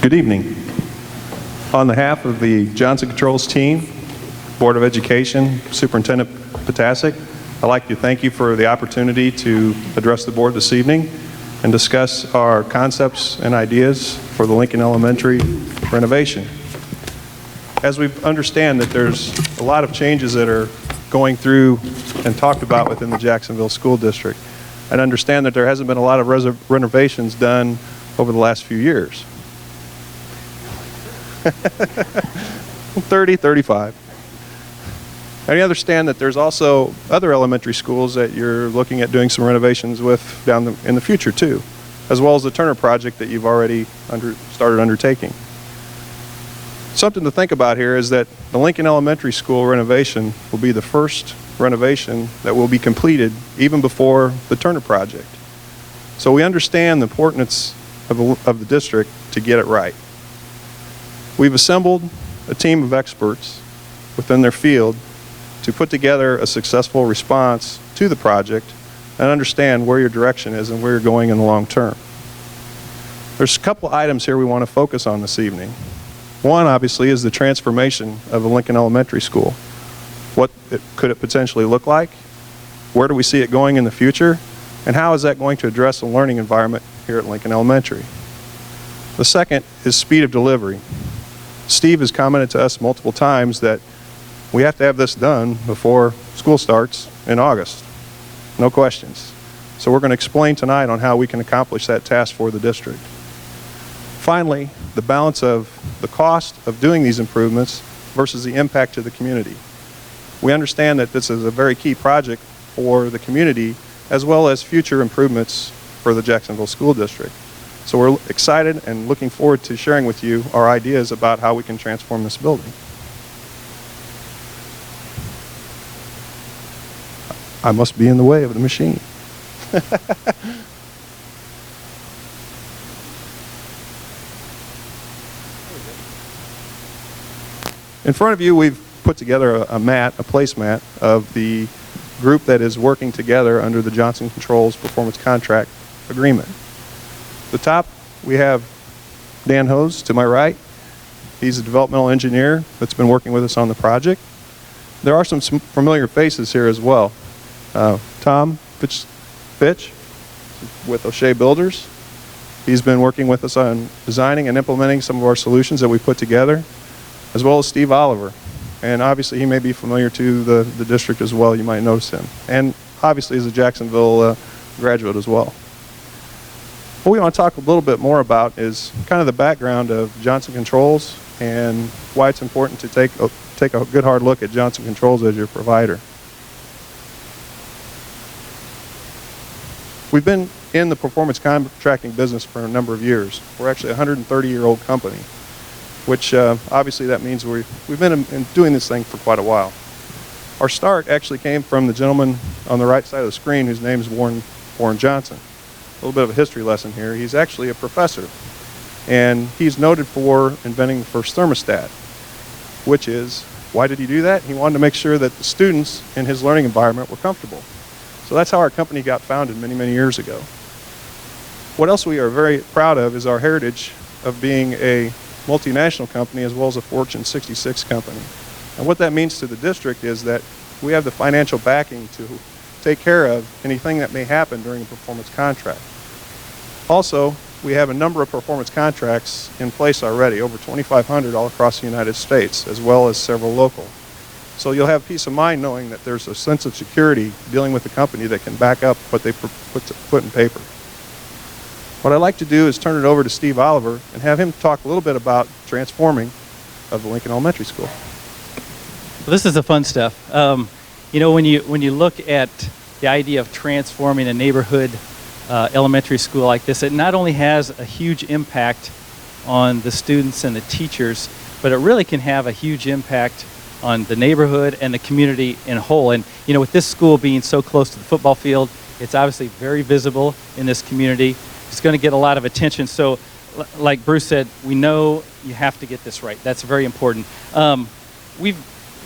Good evening. On behalf of the Johnson Controls team, Board of Education, Superintendent Potasic, I'd like to thank you for the opportunity to address the board this evening and discuss our concepts and ideas for the Lincoln Elementary renovation. As we understand that there's a lot of changes that are going through and talked about within the Jacksonville School District, and understand that there hasn't been a lot of renovations done over the last few years. 30, 35. And you understand that there's also other elementary schools that you're looking at doing some renovations with in the future too, as well as the Turner project that you've already started undertaking. Something to think about here is that the Lincoln Elementary School renovation will be the first renovation that will be completed even before the Turner project. So we understand the importance of the district to get it right. We've assembled a team of experts within their field to put together a successful response to the project and understand where your direction is and where you're going in the long term. There's a couple items here we want to focus on this evening. One, obviously, is the transformation of the Lincoln Elementary School. What could it potentially look like? Where do we see it going in the future? And how is that going to address the learning environment here at Lincoln Elementary? The second is speed of delivery. Steve has commented to us multiple times that we have to have this done before school starts in August. No questions. So we're going to explain tonight on how we can accomplish that task for the district. Finally, the balance of the cost of doing these improvements versus the impact to the community. We understand that this is a very key project for the community as well as future improvements for the Jacksonville School District. So we're excited and looking forward to sharing with you our ideas about how we can transform this building. I must be in the way of the machine. In front of you, we've put together a placemat of the group that is working together under the Johnson Controls Performance Contract Agreement. At the top, we have Dan Hose to my right. He's a developmental engineer that's been working with us on the project. There are some familiar faces here as well. Tom Fitch with O'Shea Builders. He's been working with us on designing and implementing some of our solutions that we put together, as well as Steve Oliver. And obviously he may be familiar to the district as well. You might notice him. And obviously he's a Jacksonville graduate as well. What we want to talk a little bit more about is kind of the background of Johnson Controls and why it's important to take a good hard look at Johnson Controls as your provider. We've been in the performance contracting business for a number of years. We're actually a 130-year-old company, which obviously that means we've been doing this thing for quite a while. Our start actually came from the gentleman on the right side of the screen whose name is Warren Johnson. A little bit of a history lesson here. He's actually a professor, and he's noted for inventing the first thermostat, which is, why did he do that? He wanted to make sure that the students in his learning environment were comfortable. So that's how our company got founded many, many years ago. What else we are very proud of is our heritage of being a multinational company as well as a Fortune 66 company. And what that means to the district is that we have the financial backing to take care of anything that may happen during a performance contract. Also, we have a number of performance contracts in place already, over 2,500 all across the United States, as well as several local. So you'll have peace of mind knowing that there's a sense of security dealing with a company that can back up what they put in paper. What I'd like to do is turn it over to Steve Oliver and have him talk a little bit about transforming of the Lincoln Elementary School. Well, this is the fun stuff. You know, when you look at the idea of transforming a neighborhood elementary school like this, it not only has a huge impact on the students and the teachers, but it really can have a huge impact on the neighborhood and the community in whole. And you know, with this school being so close to the football field, it's obviously very visible in this community. It's going to get a lot of attention. So like Bruce said, we know you have to get this right. That's very important.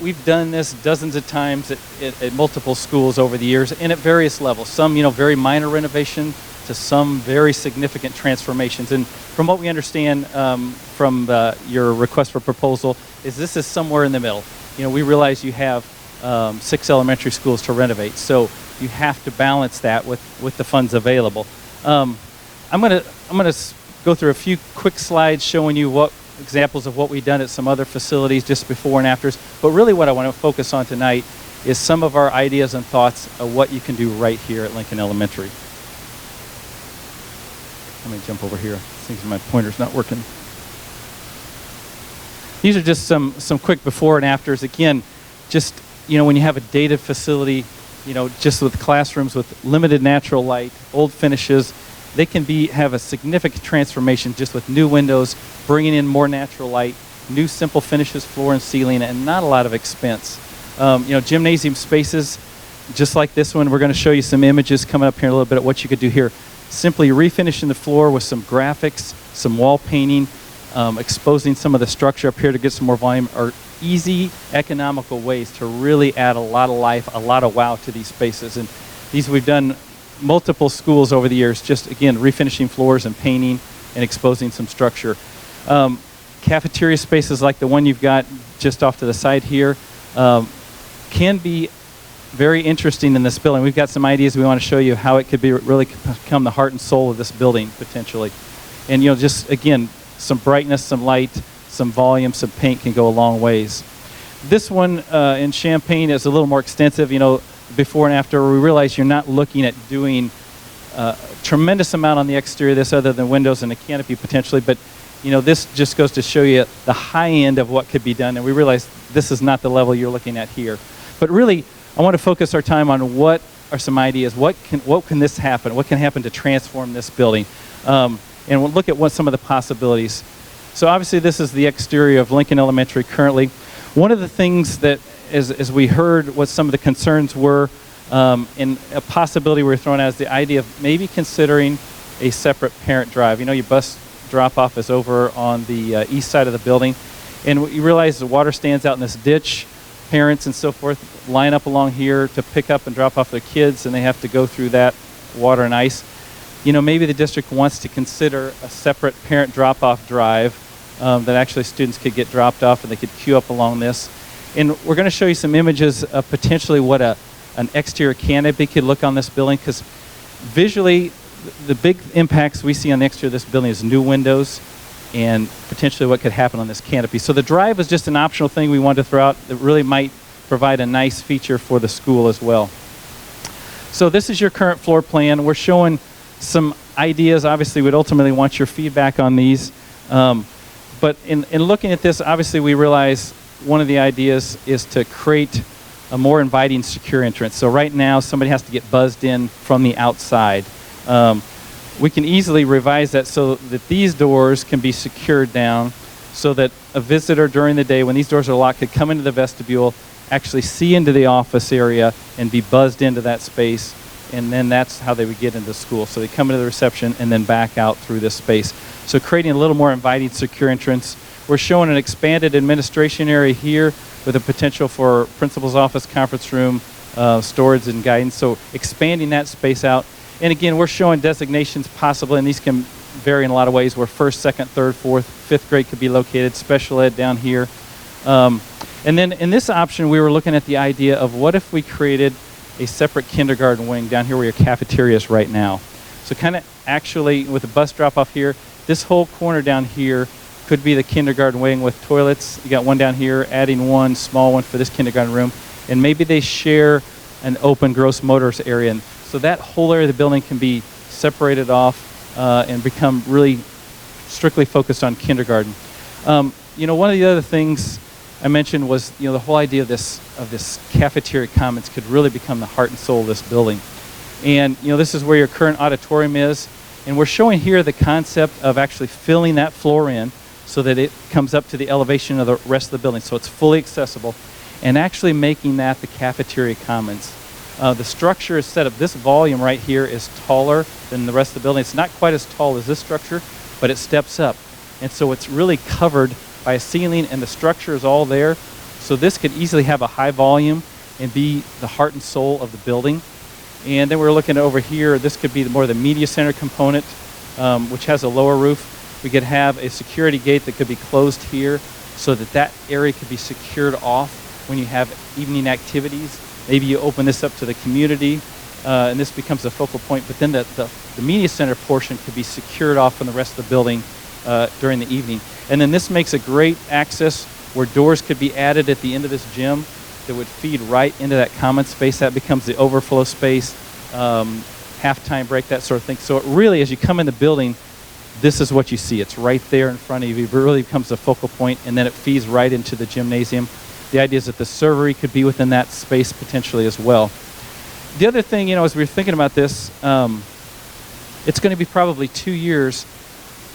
We've done this dozens of times at multiple schools over the years and at various levels. Some, you know, very minor renovation to some very significant transformations. And from what we understand from your request for proposal, is this is somewhere in the middle. You know, we realize you have 6 elementary schools to renovate, so you have to balance that with the funds available. I'm gonna go through a few quick slides showing you what examples of what we've done at some other facilities just before and afters. But really what I want to focus on tonight is some of our ideas and thoughts of what you can do right here at Lincoln Elementary. Let me jump over here. It seems my pointer's not working. These are just some quick before and afters. Again, just, you know, when you have a dated facility, you know, just with classrooms with limited natural light, old finishes, they can have a significant transformation just with new windows, bringing in more natural light, new simple finishes, floor and ceiling, and not a lot of expense. You know, gymnasium spaces, just like this one, we're going to show you some images coming up here in a little bit of what you could do here. Simply refinishing the floor with some graphics, some wall painting, exposing some of the structure up here to get some more volume are easy, economical ways to really add a lot of life, a lot of wow to these spaces. And these we've done multiple schools over the years, just again refinishing floors and painting and exposing some structure. Cafeteria spaces like the one you've got just off to the side here can be very interesting in this building. We've got some ideas we want to show you how it could be really become the heart and soul of this building potentially. And you know, just again, some brightness, some light, some volume, some paint can go a long ways. This one in Champaign is a little more extensive. You know, before and after, we realize you're not looking at doing a tremendous amount on the exterior of this other than windows and a canopy potentially, but you know, this just goes to show you the high end of what could be done, and we realize this is not the level you're looking at here. But really, I want to focus our time on what are some ideas, what can this happen, what can happen to transform this building, and we'll look at what some of the possibilities. So obviously this is the exterior of Lincoln Elementary currently. One of the things that as we heard what some of the concerns were, and a possibility we were throwing out is the idea of maybe considering a separate parent drive. You know, your bus drop-off is over on the east side of the building, and you realize the water stands out in this ditch. Parents and so forth line up along here to pick up and drop off their kids, and they have to go through that water and ice. You know, maybe the district wants to consider a separate parent drop-off drive that actually students could get dropped off and they could queue up along this. And we're going to show you some images of potentially what an exterior canopy could look on this building, because visually the big impacts we see on the exterior of this building is new windows and potentially what could happen on this canopy. So the drive is just an optional thing we wanted to throw out that really might provide a nice feature for the school as well. So this is your current floor plan. We're showing some ideas. Obviously, we'd ultimately want your feedback on these. But in looking at this, obviously we realize one of the ideas is to create a more inviting, secure entrance. So right now, somebody has to get buzzed in from the outside. We can easily revise that so that these doors can be secured down so that a visitor during the day, when these doors are locked, could come into the vestibule, actually see into the office area and be buzzed into that space, and then that's how they would get into school. So they come into the reception and then back out through this space. So creating a little more inviting, secure entrance. We're showing an expanded administration area here with a potential for principal's office, conference room, storage and guidance. So expanding that space out. And again, we're showing designations possibly, and these can vary in a lot of ways, where first, second, third, fourth, fifth grade could be located, special ed down here. And then in this option, we were looking at the idea of what if we created a separate kindergarten wing down here where your cafeteria is right now. So kind of actually with the bus drop off here, this whole corner down here could be the kindergarten wing with toilets. You got one down here, adding one small one for this kindergarten room. And maybe they share an open gross motors area. And so that whole area of the building can be separated off and become really strictly focused on kindergarten. You know, one of the other things I mentioned was, you know, the whole idea of this cafeteria commons could really become the heart and soul of this building. And, you know, this is where your current auditorium is. And we're showing here the concept of actually filling that floor in so that it comes up to the elevation of the rest of the building, so it's fully accessible, and actually making that the cafeteria commons. The structure is set up, this volume right here is taller than the rest of the building. It's not quite as tall as this structure, but it steps up. And so it's really covered by a ceiling, and the structure is all there. So this could easily have a high volume and be the heart and soul of the building. And then we're looking over here. This could be more the media center component, which has a lower roof. We could have a security gate that could be closed here so that that area could be secured off when you have evening activities. Maybe you open this up to the community, and this becomes a focal point. But then the media center portion could be secured off from the rest of the building during the evening. And then this makes a great access where doors could be added at the end of this gym that would feed right into that common space. That becomes the overflow space, halftime break, that sort of thing. So it really, as you come in the building, this is what you see. It's right there in front of you. It really becomes a focal point, and then it feeds right into the gymnasium. The idea is that the servery could be within that space potentially as well. The other thing, as we were thinking about this, it's going to be probably 2 years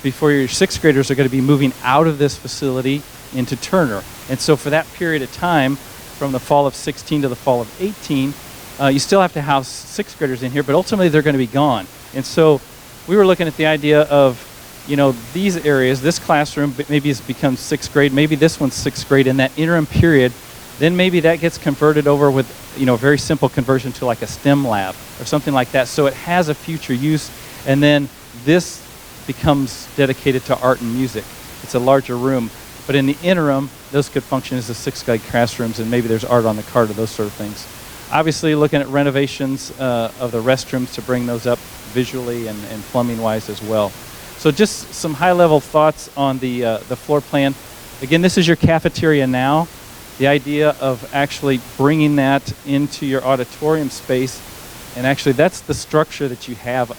before your sixth graders are going to be moving out of this facility into Turner. And so for that period of time, from the fall of 16 to the fall of 18, you still have to house sixth graders in here, but ultimately they're going to be gone. And so we were looking at the idea of, these areas, this classroom maybe has become sixth grade, maybe this one's sixth grade. In that interim period, then maybe that gets converted over with, a very simple conversion to like a STEM lab or something like that. So it has a future use. And then this becomes dedicated to art and music. It's a larger room. But in the interim, those could function as the sixth grade classrooms, and maybe there's art on the cart or those sort of things. Obviously, looking at renovations of the restrooms to bring those up visually and plumbing-wise as well. So just some high-level thoughts on the floor plan. Again, this is your cafeteria now. The idea of actually bringing that into your auditorium space, and actually that's the structure that you have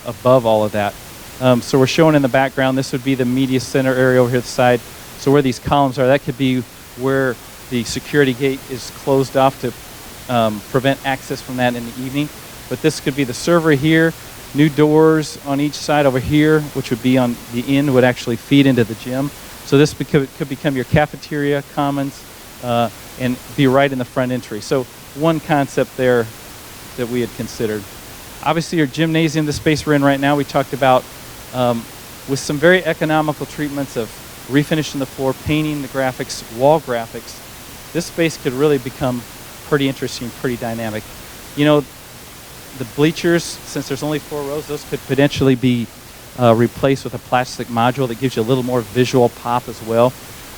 above all of that. So we're showing in the background, this would be the media center area over here to the side. So where these columns are, that could be where the security gate is closed off to prevent access from that in the evening. But this could be the server here, new doors on each side over here, which would be on the end, would actually feed into the gym. So this could become your cafeteria, commons, and be right in the front entry. So one concept there that we had considered. Obviously your gymnasium, the space we're in right now, we talked about with some very economical treatments of refinishing the floor, painting the graphics, wall graphics. This space could really become pretty interesting, pretty dynamic. The bleachers, since there's only 4 rows, those could potentially be replaced with a plastic module that gives you a little more visual pop as well.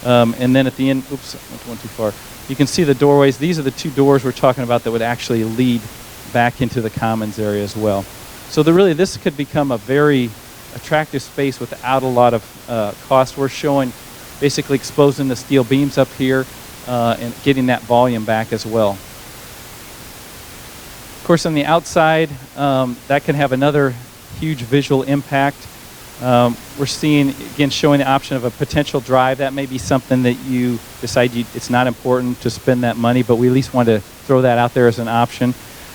And then at the end, oops, I went too far. You can see the doorways. These are the 2 doors we're talking about that would actually lead back into the commons area as well. So this could become a very attractive space without a lot of cost. We're showing basically exposing the steel beams up here and getting that volume back as well. Of course, on the outside, that can have another huge visual impact. We're seeing, again, showing the option of a potential drive. That may be something that you decide it's not important to spend that money, but we at least want to throw that out there as an option.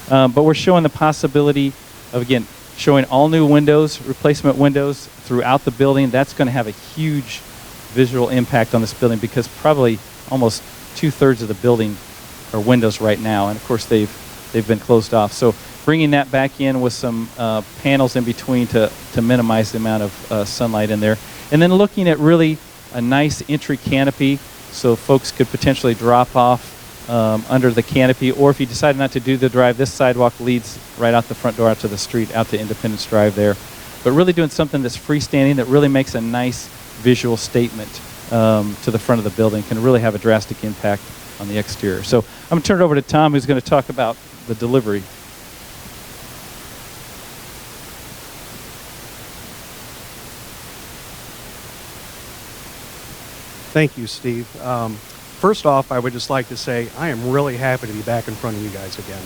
But we're showing the possibility of, again, showing all new windows, replacement windows throughout the building. That's going to have a huge visual impact on this building because probably almost 2/3 of the building are windows right now. And of course, they've been closed off. So bringing that back in with some panels in between to minimize the amount of sunlight in there. And then looking at really a nice entry canopy so folks could potentially drop off under the canopy, or if you decide not to do the drive, this sidewalk leads right out the front door out to the street, out to Independence Drive there. But really doing something that's freestanding that really makes a nice visual statement to the front of the building, can really have a drastic impact on the exterior. So I'm going to turn it over to Tom, who's going to talk about the delivery. Thank you, Steve. First off, I would just like to say I am really happy to be back in front of you guys again.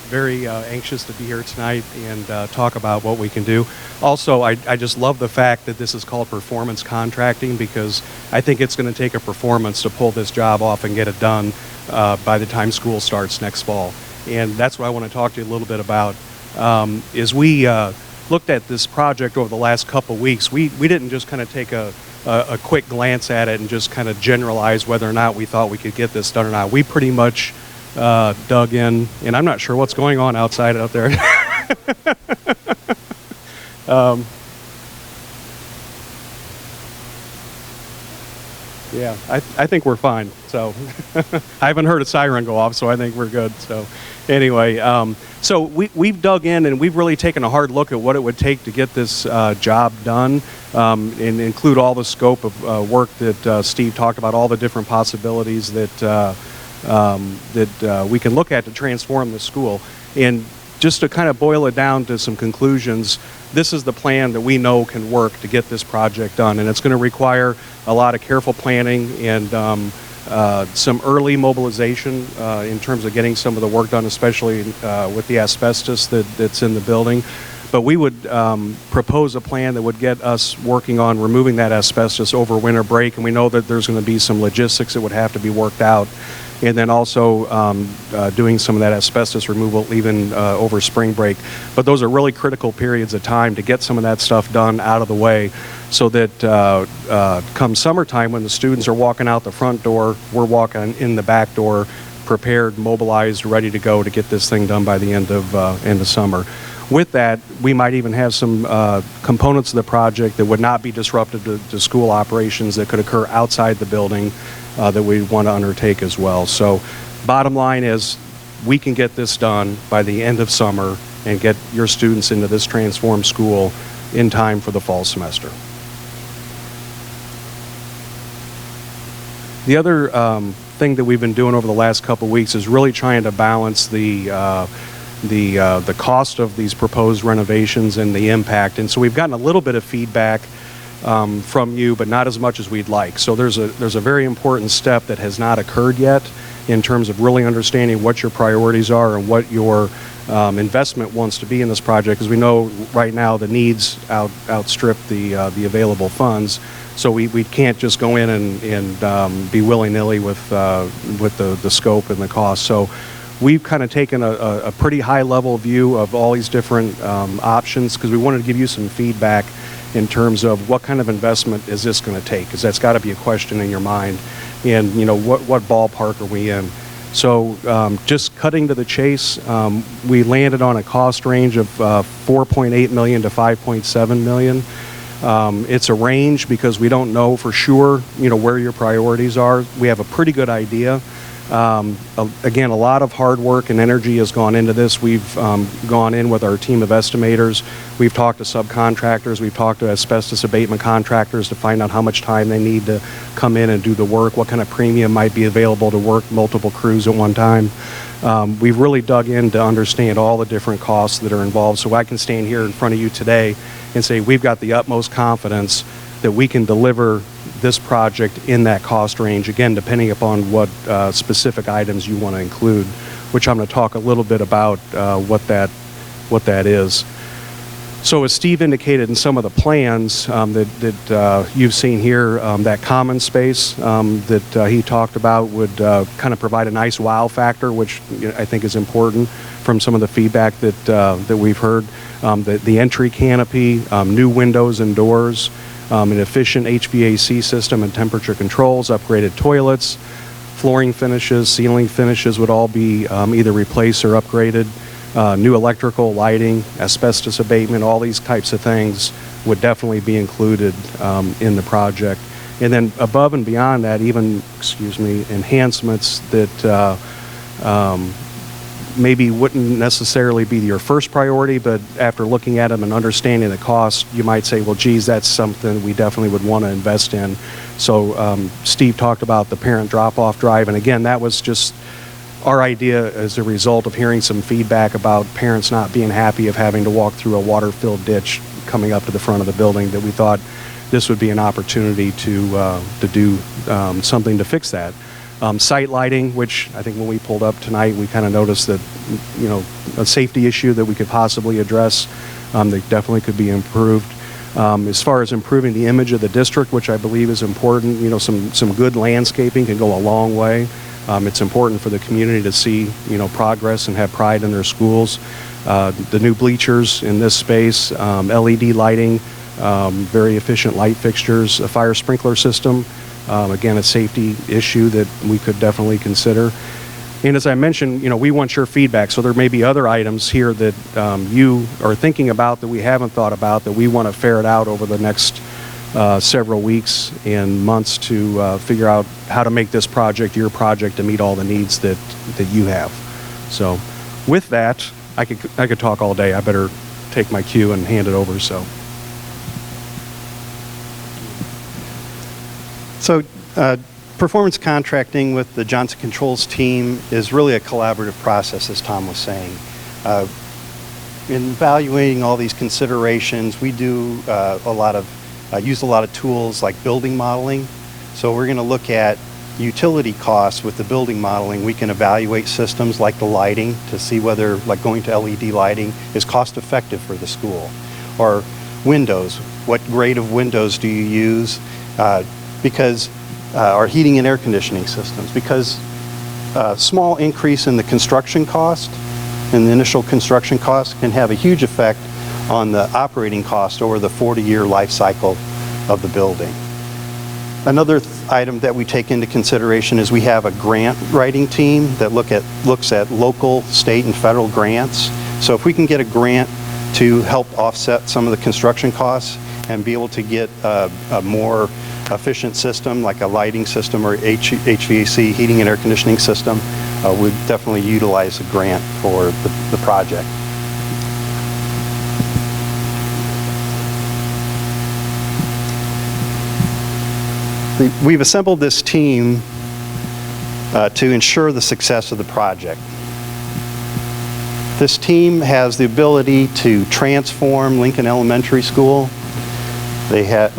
Very anxious to be here tonight and talk about what we can do. Also, I just love the fact that this is called performance contracting because I think it's going to take a performance to pull this job off and get it done by the time school starts next fall. And that's what I want to talk to you a little bit about. As we looked at this project over the last couple weeks, we didn't just kind of take a quick glance at it and just kind of generalize whether or not we thought we could get this done or not. We pretty much dug in, and I'm not sure what's going on outside out there. Yeah, I think we're fine. So I haven't heard a siren go off, so I think we're good. So anyway, so we've dug in and we've really taken a hard look at what it would take to get this job done, and include all the scope of work that Steve talked about, all the different possibilities that we can look at to transform the school. And just to kind of boil it down to some conclusions, this is the plan that we know can work to get this project done. And it's going to require a lot of careful planning and some early mobilization in terms of getting some of the work done, especially with the asbestos that's in the building. But we would propose a plan that would get us working on removing that asbestos over winter break. And we know that there's going to be some logistics that would have to be worked out. And then also doing some of that asbestos removal even over spring break. But those are really critical periods of time to get some of that stuff done out of the way, so that come summertime when the students are walking out the front door, we're walking in the back door, prepared, mobilized, ready to go to get this thing done by the end of summer. With that, we might even have some components of the project that would not be disruptive to school operations that could occur outside the building that we want to undertake as well. So bottom line is, we can get this done by the end of summer and get your students into this transformed school in time for the fall semester. The other thing that we've been doing over the last couple of weeks is really trying to balance the cost of these proposed renovations and the impact. And so we've gotten a little bit of feedback from you, but not as much as we'd like. So there's a very important step that has not occurred yet in terms of really understanding what your priorities are and what your investment wants to be in this project, because we know right now the needs outstrip the available funds. So we can't just go in and be willy-nilly with the scope and the cost. So we've kind of taken a pretty high-level view of all these different options, because we wanted to give you some feedback in terms of what kind of investment is this going to take, because that's got to be a question in your mind. And, you know, what ballpark are we in? So just cutting to the chase, we landed on a cost range of $4.8 million to $5.7 million. It's a range because we don't know for sure, you know, where your priorities are. We have a pretty good idea. Again, a lot of hard work and energy has gone into this. We've gone in with our team of estimators. We've talked to subcontractors. We've talked to asbestos abatement contractors to find out how much time they need to come in and do the work, what kind of premium might be available to work multiple crews at one time. We've really dug in to understand all the different costs that are involved, so I can stand here in front of you today and say we've got the utmost confidence that we can deliver this project in that cost range, again, depending upon what specific items you want to include, which I'm going to talk a little bit about what that is. So as Steve indicated in some of the plans that you've seen here, that common space that he talked about would kind of provide a nice wow factor, which, you know, I think is important from some of the feedback that we've heard. The entry canopy, new windows and doors, an efficient HVAC system and temperature controls, upgraded toilets, flooring finishes, ceiling finishes would all be either replaced or upgraded. New electrical, lighting, asbestos abatement, all these types of things would definitely be included in the project. And then above and beyond that, even, enhancements that maybe wouldn't necessarily be your first priority, but after looking at them and understanding the cost, you might say, well, geez, that's something we definitely would want to invest in. So Steve talked about the parent drop-off drive, and again, that was just our idea as a result of hearing some feedback about parents not being happy of having to walk through a water-filled ditch coming up to the front of the building, that we thought this would be an opportunity to do something to fix that. Site lighting, which I think when we pulled up tonight, we kind of noticed that, you know, a safety issue that we could possibly address that definitely could be improved. As far as improving the image of the district, which I believe is important, you know, some good landscaping can go a long way. It's important for the community to see, you know, progress and have pride in their schools. The new bleachers in this space, LED lighting, very efficient light fixtures, a fire sprinkler system. Again, a safety issue that we could definitely consider. And as I mentioned, you know, we want your feedback. So there may be other items here that you are thinking about that we haven't thought about, that we want to ferret out over the next several weeks and months to figure out how to make this project your project to meet all the needs that you have. So with that, I could talk all day. I better take my cue and hand it over. So performance contracting with the Johnson Controls team is really a collaborative process, as Tom was saying. In evaluating all these considerations, we do use a lot of tools like building modeling. So we're going to look at utility costs with the building modeling. We can evaluate systems like the lighting to see whether like going to LED lighting is cost effective for the school. Or windows, what grade of windows do you use? Because our heating and air conditioning systems, because a small increase in the construction cost, in the initial construction cost, can have a huge effect on the operating cost over the 40-year life cycle of the building. Another item that we take into consideration is we have a grant writing team that looks at local, state, and federal grants. So if we can get a grant to help offset some of the construction costs and be able to get a more efficient system like a lighting system or HVAC, heating and air conditioning system, we'd definitely utilize a grant for the project. We've assembled this team to ensure the success of the project. This team has the ability to transform Lincoln Elementary School. We are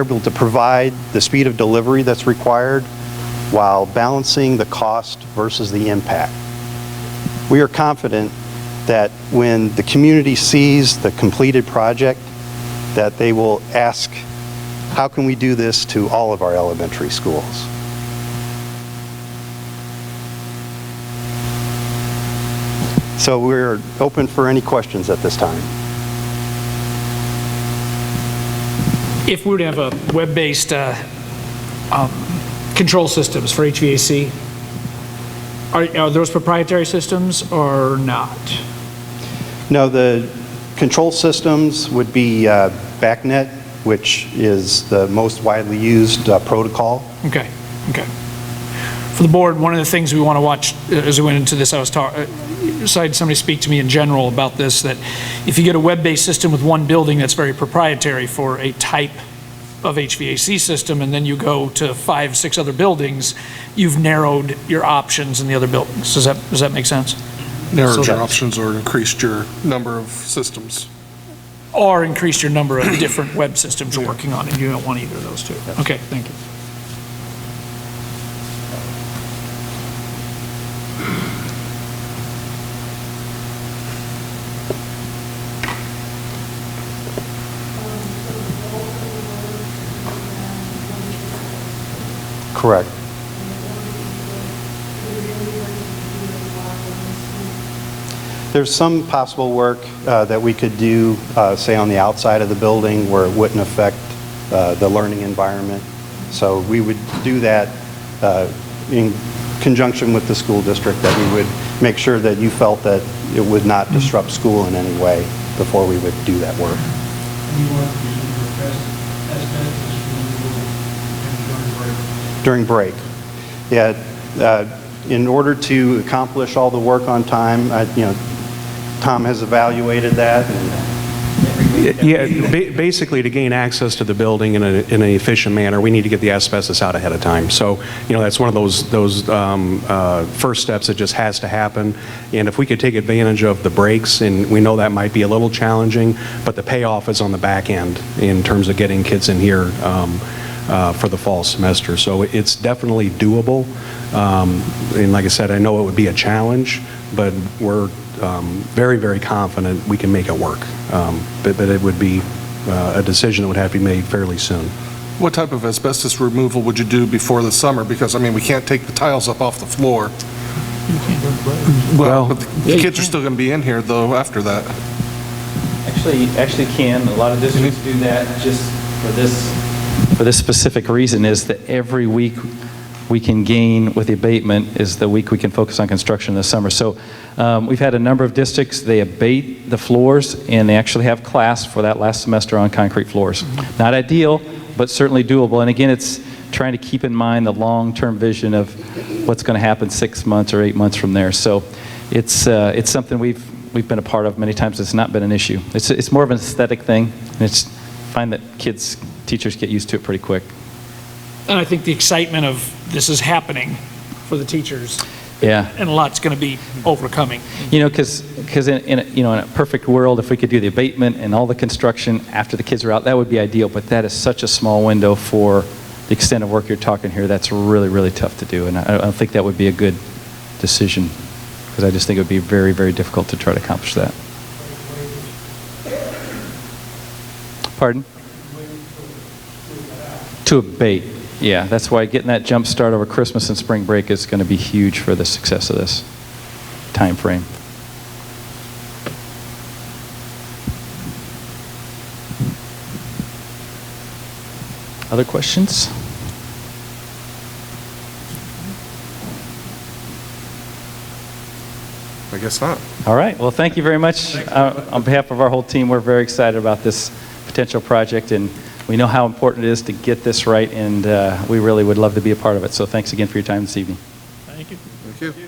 able to provide the speed of delivery that's required while balancing the cost versus the impact. We are confident that when the community sees the completed project, that they will ask, how can we do this to all of our elementary schools? So we're open for any questions at this time. If we were to have a web-based control systems for HVAC, are those proprietary systems or not? No, the control systems would be BACnet, which is the most widely used protocol. Okay. For the board, one of the things we want to watch as we went into this, I had somebody speak to me in general about this, that if you get a web-based system with one building that's very proprietary for a type of HVAC system, and then you go to 5, 6 other buildings, you've narrowed your options in the other buildings. Does that make sense? Narrowed your options or increased your number of systems. Or increased your number of different web systems you're working on, and you don't want either of those two. Okay, thank you. Correct. There's some possible work that we could do, say on the outside of the building where it wouldn't affect the learning environment. So we would do that in conjunction with the school district, that we would make sure that you felt that it would not disrupt school in any way before we would do that work. During break. Yeah, in order to accomplish all the work on time, Tom has evaluated that. Basically to gain access to the building in an efficient manner, we need to get the asbestos out ahead of time. So, that's one of those first steps that just has to happen. And if we could take advantage of the breaks, and we know that might be a little challenging, but the payoff is on the back end in terms of getting kids in here for the fall semester. So it's definitely doable. And like I said, I know it would be a challenge, but we're very, very confident we can make it work. But it would be a decision that would have to be made fairly soon. What type of asbestos removal would you do before the summer? Because, we can't take the tiles up off the floor. Well, but the kids are still going to be in here, though, after that. Actually can. A lot of districts do that just for this specific reason, is that every week we can gain with the abatement is the week we can focus on construction in the summer. So we've had a number of districts, they abate the floors and they actually have class for that last semester on concrete floors. Not ideal, but certainly doable. And again, it's trying to keep in mind the long-term vision of what's going to happen 6 months or 8 months from there. So it's something we've been a part of many times. It's not been an issue. It's more of an aesthetic thing. And it's find that teachers get used to it pretty quick. And I think the excitement of this is happening for the teachers, Yeah. and a lot's going to be overcoming. You know, because in a perfect world, if we could do the abatement and all the construction after the kids are out, that would be ideal. But that is such a small window for the extent of work you're talking here. That's really, really tough to do. And I don't think that would be a good decision, because I just think it would be very, very difficult to try to accomplish that. Pardon? To abate. Yeah, that's why getting that jump start over Christmas and spring break is going to be huge for the success of this time frame. Other questions? I guess not. All right. Well, thank you very much. On behalf of our whole team, we're very excited about this potential project, and we know how important it is to get this right, and we really would love to be a part of it. So thanks again for your time this evening. Thank you. Thank you.